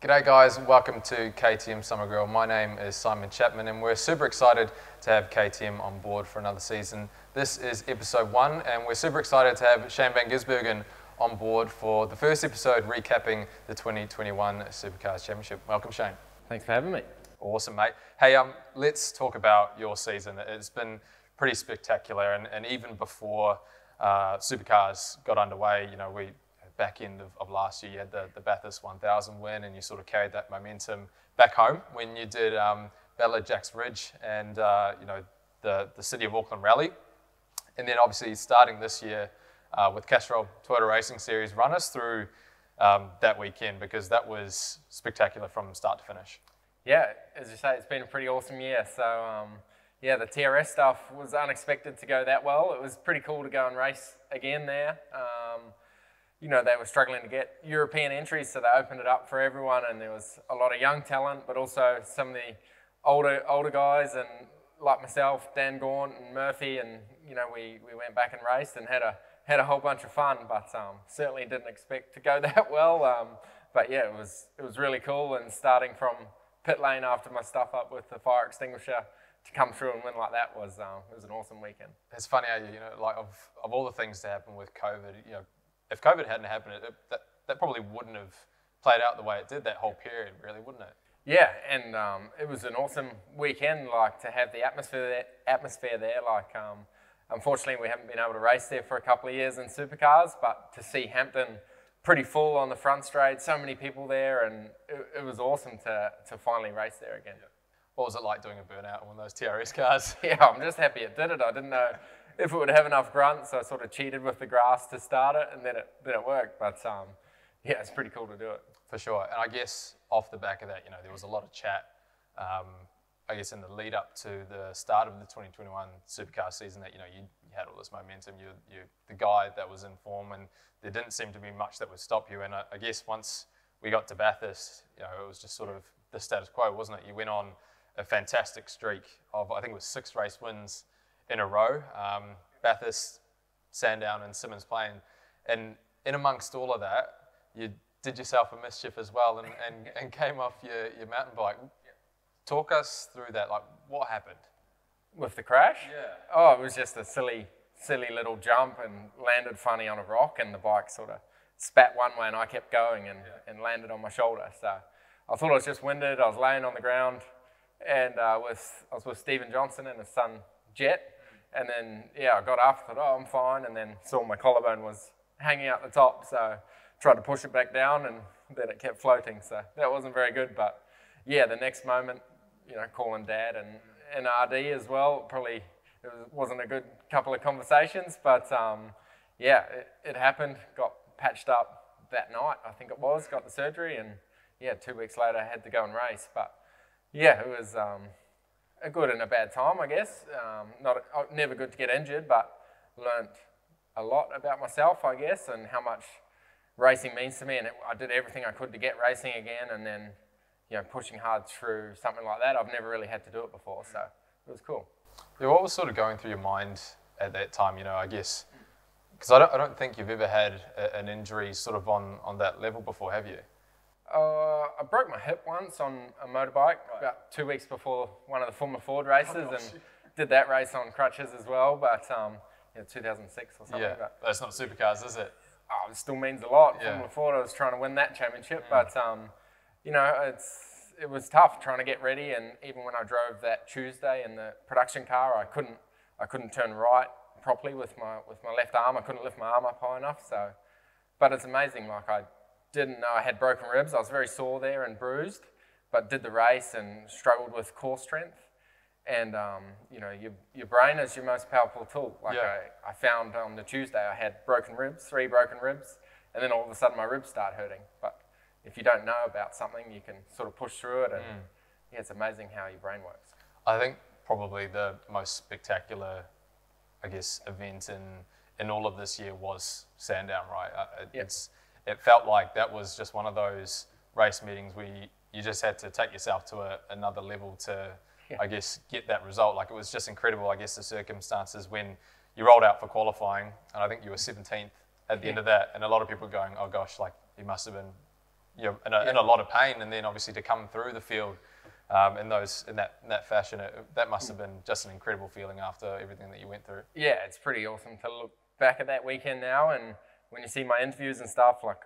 G'day guys, welcome to KTM Summer Grill. My name is Simon Chapman and we're super excited to have KTM on board for another season. This is episode 1 and we're super excited to have Shane van Gisbergen on board for the first episode recapping the 2021 Supercars Championship. Welcome Shane. Thanks for having me. Awesome mate. Hey, let's talk about your season. It's been pretty spectacular and even before Supercars got underway, you know, back end of last year, you had the Bathurst 1000 win and you sort of carried that momentum back home when you did Battle of Jacks Ridge and the City of Auckland Rally. And then obviously starting this year with Castrol Toyota Racing Series, run us through that weekend because that was spectacular from start to finish. Yeah, as you say, it's been a pretty awesome year. So yeah, the TRS stuff was unexpected to go that well. It was pretty cool to go and race again there. You know, they were struggling to get European entries, so they opened it up for everyone, and there was a lot of young talent, but also some of the older guys, and like myself, Dan Gaunt and Murphy, and you know, we went back and raced and had a whole bunch of fun, but certainly didn't expect to go that well. But yeah, it was really cool, and starting from pit lane after my stuff up with the fire extinguisher to come through and win like that was an awesome weekend. It's funny how you know, like of all the things to happen with COVID, you know. If COVID hadn't happened, that probably wouldn't have played out the way it did that whole period, really, wouldn't it? Yeah, and it was an awesome weekend, like to have the atmosphere there. Like, unfortunately, we haven't been able to race there for a couple of years in supercars, but to see Hampton pretty full on the front straight, so many people there, and it was awesome to finally race there again. Yeah. What was it like doing a burnout on one of those TRS cars? Yeah, I'm just happy it did it. I didn't know if it would have enough grunt, so I sort of cheated with the grass to start it, and then it worked. But yeah, it's pretty cool to do it. For sure. And I guess off the back of that, you know, there was a lot of chat, I guess in the lead up to the start of the 2021 Supercar season that, you know, you had all this momentum, you're the guy that was in form, and there didn't seem to be much that would stop you. And I guess once we got to Bathurst, you know, it was just sort of the status quo, wasn't it? You went on a fantastic streak of, I think it was 6 race wins in a row, Bathurst, Sandown and Simmons Plain, and in amongst all of that, you did yourself a mischief as well and came off your mountain bike. Talk us through that, like what happened? With the crash? Yeah. Oh, it was just a silly little jump and landed funny on a rock, and the bike sort of spat one way and I kept going and landed on my shoulder. So I thought I was just winded. I was laying on the ground and I was with Stephen Johnson and his son Jet. And then, yeah, I got up, thought, oh, I'm fine, and then saw my collarbone was hanging out the top, so tried to push it back down, and then it kept floating, so that wasn't very good. But yeah, the next moment, you know, calling Dad and RD as well, probably it wasn't a good couple of conversations, but yeah, it happened, got patched up that night, I think it was, got the surgery, and yeah, 2 weeks later I had to go and race. But yeah, it was a good and a bad time, I guess. Never good to get injured, but learnt a lot about myself, I guess, and how much racing means to me. And I did everything I could to get racing again, and then, you know, pushing hard through something like that. I've never really had to do it before, so it was cool. Yeah, what was sort of going through your mind at that time? You know, I guess because I don't think you've ever had an injury sort of on that level before, have you? I broke my hip once on a motorbike about 2 weeks before one of the Formula Ford races, and did that race on crutches as well, but yeah, 2006 or something. Yeah, but that's not supercars, is it? Oh, it still means a lot. Yeah. Formula Ford, I was trying to win that championship, but you know, it was tough trying to get ready, and even when I drove that Tuesday in the production car, I couldn't turn right properly with my left arm. I couldn't lift my arm up high enough. So, but it's amazing. Like I didn't know I had broken ribs. I was very sore there and bruised, but did the race and struggled with core strength. And you know, your brain is your most powerful tool. Like I found on the Tuesday I had broken ribs, 3 broken ribs, and then all of a sudden my ribs start hurting. But if you don't know about something, you can sort of push through it, and yeah, it's amazing how your brain works. I think probably the most spectacular, I guess, event in all of this year was Sandown, right? It felt like that was just one of those race meetings where you just had to take yourself to another level to, I guess, get that result. Like it was just incredible, I guess, the circumstances when you rolled out for qualifying, and I think you were 17th at the end of that, and a lot of people were going, oh gosh, like he must have been you're in a lot of pain, and then obviously to come through the field in that fashion, that must have been just an incredible feeling after everything that you went through. Yeah, it's pretty awesome to look back at that weekend now, and when you see my interviews and stuff, like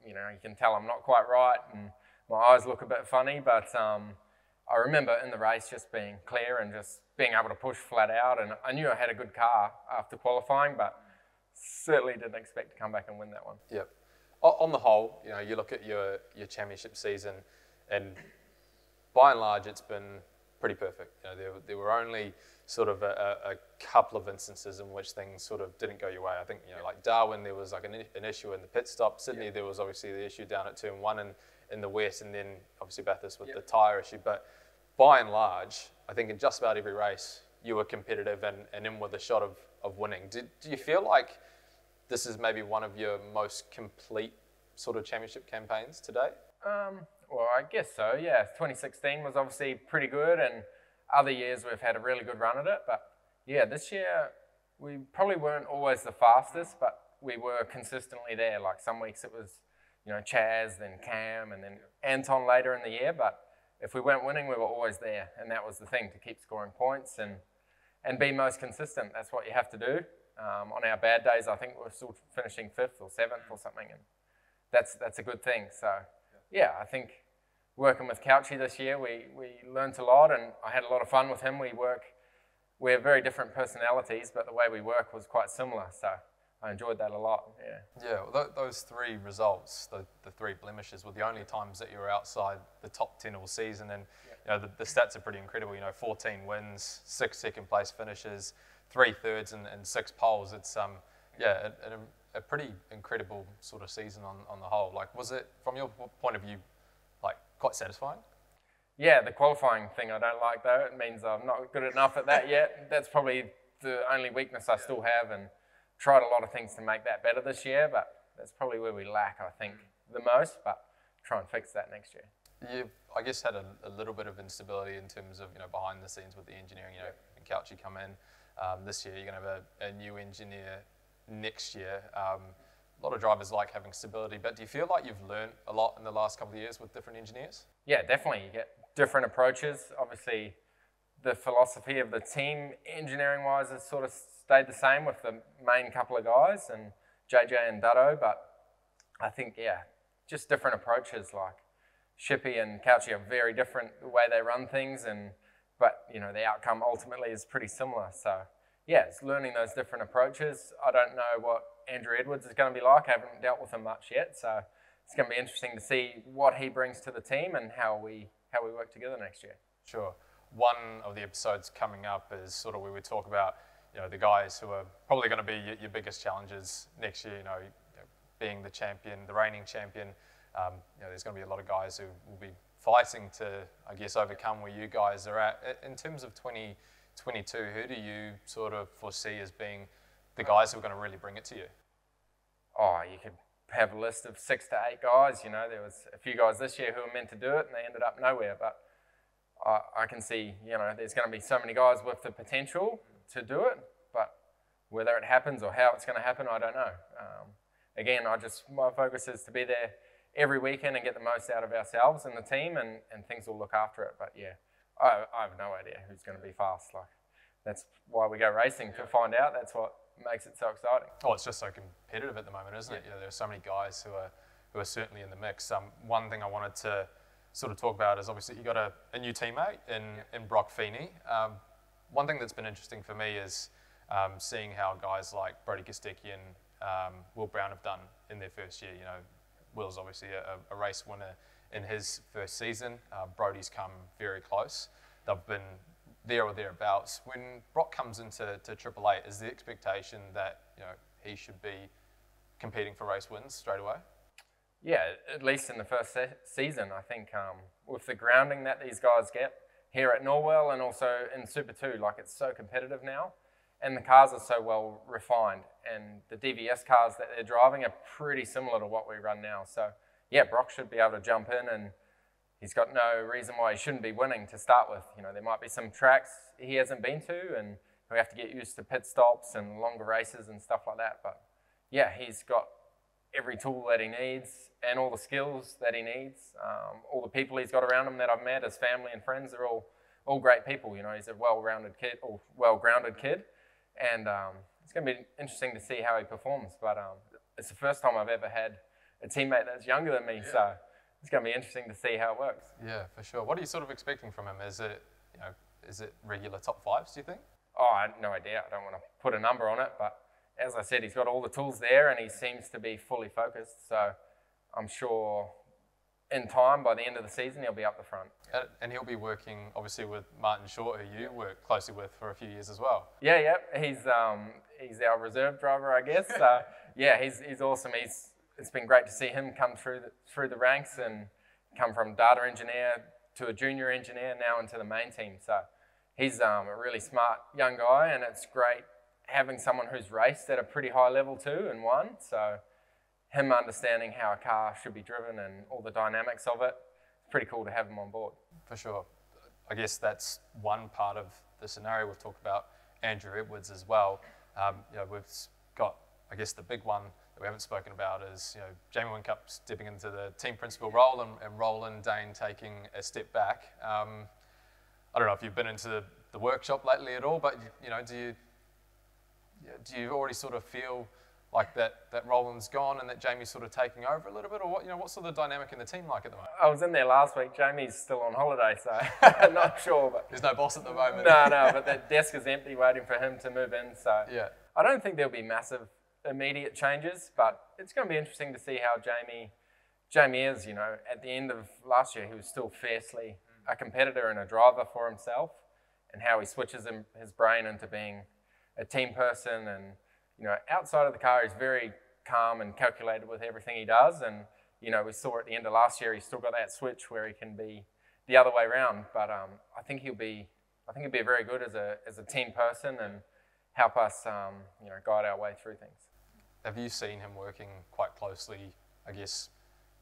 you can tell I'm not quite right, and my eyes look a bit funny, but I remember in the race just being clear and just being able to push flat out, and I knew I had a good car after qualifying, but certainly didn't expect to come back and win that one. Yep. On the whole, you look at your championship season, and by and large, it's been pretty perfect. There were only sort of a couple of instances in which things sort of didn't go your way. I think, like Darwin, there was like an issue in the pit stop. Sydney, there was obviously the issue down at turn 1 in the west, and then obviously Bathurst with the tyre issue. But by and large, I think in just about every race, you were competitive and in with a shot of winning. Do you feel like this is maybe one of your most complete sort of championship campaigns to date? Well, I guess so, yeah. 2016 was obviously pretty good, and other years we've had a really good run at it. But yeah, this year we probably weren't always the fastest, but we were consistently there. Like some weeks it was, Chaz, then Cam, and then Anton later in the year. But if we weren't winning, we were always there, and that was the thing, to keep scoring points and be most consistent. That's what you have to do. On our bad days, I think we're still finishing 5th or 7th or something, and that's a good thing. So yeah, I think working with Couchy this year, we learnt a lot, and I had a lot of fun with him. We have very different personalities, but the way we work was quite similar, so I enjoyed that a lot. Yeah, well, those 3 results, the 3 blemishes, were the only times that you were outside the top 10 all season, and the stats are pretty incredible. 14 wins, 6 second place finishes, 3 thirds, and 6 poles. It's a pretty incredible sort of season on the whole. Like, was it, from your point of view, like quite satisfying? Yeah, the qualifying thing I don't like though. It means I'm not good enough at that yet. That's probably the only weakness I still have, and tried a lot of things to make that better this year, but that's probably where we lack, I think, the most, but try and fix that next year. You've, I guess, had a little bit of instability in terms of, behind the scenes with the engineering, and Couchy come in. This year you're going to have a new engineer next year. A lot of drivers like having stability, but do you feel like you've learned a lot in the last couple of years with different engineers? Yeah, definitely. You get different approaches. Obviously, the philosophy of the team engineering-wise has sort of stayed the same with the main couple of guys, and JJ and Dutto, but I think, just different approaches. Like Shippy and Couchy are very different the way they run things, but the outcome ultimately is pretty similar. So yeah, it's learning those different approaches. I don't know what Andrew Edwards is going to be like. I haven't dealt with him much yet, so it's going to be interesting to see what he brings to the team and how we work together next year. Sure. One of the episodes coming up is sort of where we talk about the guys who are probably going to be your biggest challenges next year. Being the champion, the reigning champion. There's going to be a lot of guys who will be fighting to, I guess, overcome where you guys are at. In terms of 2022, who do you sort of foresee as being the guys who are going to really bring it to you? Oh, you could have a list of 6 to 8 guys. There was a few guys this year who were meant to do it and they ended up nowhere. But I can see, there's going to be so many guys with the potential to do it. But whether it happens or how it's going to happen, I don't know. Again, my focus is to be there every weekend and get the most out of ourselves and the team, and things will look after it. But yeah, I have no idea who's going to be fast. Like, that's why we go racing, to find out. That's what makes it so exciting. Oh, it's just so competitive at the moment, isn't it? There are so many guys who are certainly in the mix. One thing I wanted to sort of talk about is obviously you got a new teammate in Brock Feeney. One thing that's been interesting for me is seeing how guys like Brody Gisbergen and Will Brown have done in their first year. Will's obviously a race winner in his first season. Brody's come very close. They've been there or thereabouts. When Brock comes into Triple Eight, is the expectation that he should be competing for race wins straight away? Yeah, at least in the first season, I think with the grounding that these guys get here at Norwell and also in Super 2, like, it's so competitive now, and the cars are so well refined, and the DVS cars that they're driving are pretty similar to what we run now. So yeah, Brock should be able to jump in, and he's got no reason why he shouldn't be winning to start with. There might be some tracks he hasn't been to, and we have to get used to pit stops and longer races and stuff like that. But yeah, he's got every tool that he needs and all the skills that he needs. All the people he's got around him that I've met, his family and friends, they're all great people. You know, he's a well-grounded kid, and it's going to be interesting to see how he performs. But it's the first time I've ever had a teammate that's younger than me, so it's going to be interesting to see how it works. Yeah, for sure. What are you sort of expecting from him? Is it regular top fives, do you think? Oh, I have no idea. I don't want to put a number on it, but as I said, he's got all the tools there and he seems to be fully focused. So I'm sure in time, by the end of the season, he'll be up the front. And he'll be working, obviously, with Martin Short, who you worked closely with for a few years as well. Yeah. He's our reserve driver, I guess. Yeah, he's awesome. It's been great to see him come through the ranks and come from data engineer to a junior engineer now into the main team. So he's a really smart young guy, and it's great having someone who's raced at a pretty high level too and won. So him understanding how a car should be driven and all the dynamics of it, it's pretty cool to have him on board. For sure. I guess that's one part of the scenario. We've talked about Andrew Edwards as well. We've got, I guess, the big one that we haven't spoken about is, Jamie Whincup stepping into the team principal role and Roland Dane taking a step back. I don't know if you've been into the workshop lately at all, but do you already sort of feel like that Roland's gone and that Jamie's sort of taking over a little bit, or what's sort of the dynamic in the team like at the moment? I was in there last week. Jamie's still on holiday, so I'm not sure. But there's no boss at the moment. No, but that desk is empty waiting for him to move in. So yeah. I don't think there'll be massive immediate changes, but it's going to be interesting to see how Jamie is. At the end of last year, he was still fiercely a competitor and a driver for himself, and how he switches his brain into being a team person. And outside of the car, he's very calm and calculated with everything he does. And we saw at the end of last year, he's still got that switch where he can be the other way around. But I think he'll be very good as a team person and help us guide our way through things. Have you seen him working quite closely, I guess,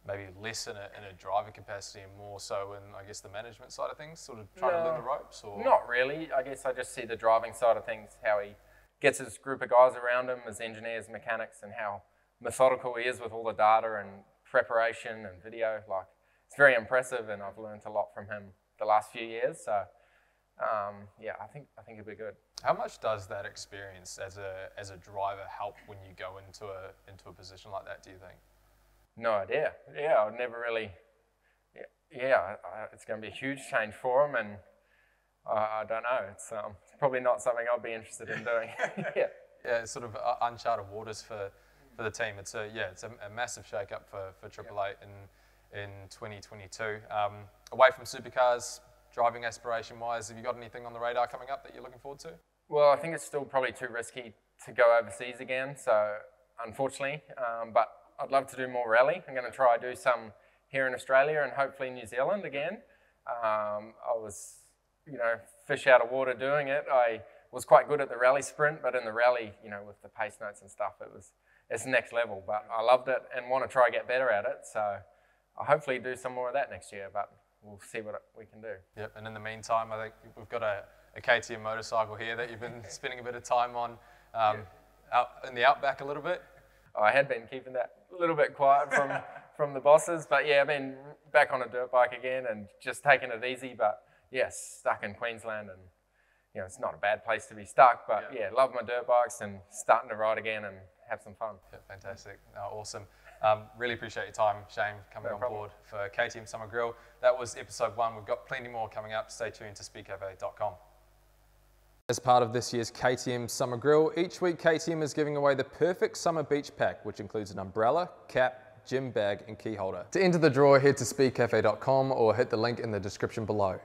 maybe less in a driver capacity and more so in, I guess, the management side of things, sort of trying to learn the ropes? Or? Not really. I guess I just see the driving side of things, how he gets his group of guys around him, his engineers, mechanics, and how methodical he is with all the data and preparation and video. It's very impressive, and I've learned a lot from him the last few years. So, I think he'll be good. How much does that experience as a driver help when you go into a position like that, do you think? No idea. Yeah, I've never really. Yeah, it's going to be a huge change for him, and I don't know. It's probably not something I'd be interested in doing. Yeah, it's sort of uncharted waters for the team. It's a massive shake-up for Triple Eight in 2022. Away from supercars, driving aspiration-wise, have you got anything on the radar coming up that you're looking forward to? Well, I think it's still probably too risky to go overseas again. So, unfortunately, but I'd love to do more rally. I'm going to try do some here in Australia and hopefully New Zealand again. I was, fish out of water doing it. I was quite good at the rally sprint, but in the rally, with the pace notes and stuff, it's next level. But I loved it and want to try get better at it. So I'll hopefully do some more of that next year, but we'll see what we can do. Yep, and in the meantime, I think we've got a KTM motorcycle here that you've been spending a bit of time on out in the outback a little bit. I had been keeping that a little bit quiet from the bosses, but I've been back on a dirt bike again and just taking it easy. But stuck in Queensland, and it's not a bad place to be stuck. But love my dirt bikes and starting to ride again and have some fun. Yeah, fantastic, awesome. Really appreciate your time, Shane, coming on board for KTM Summer Grill. That was episode 1. We've got plenty more coming up. Stay tuned to speedcafe.com. As part of this year's KTM Summer Grill, each week KTM is giving away the perfect summer beach pack, which includes an umbrella, cap, gym bag and key holder. To enter the draw, head to speedcafe.com or hit the link in the description below.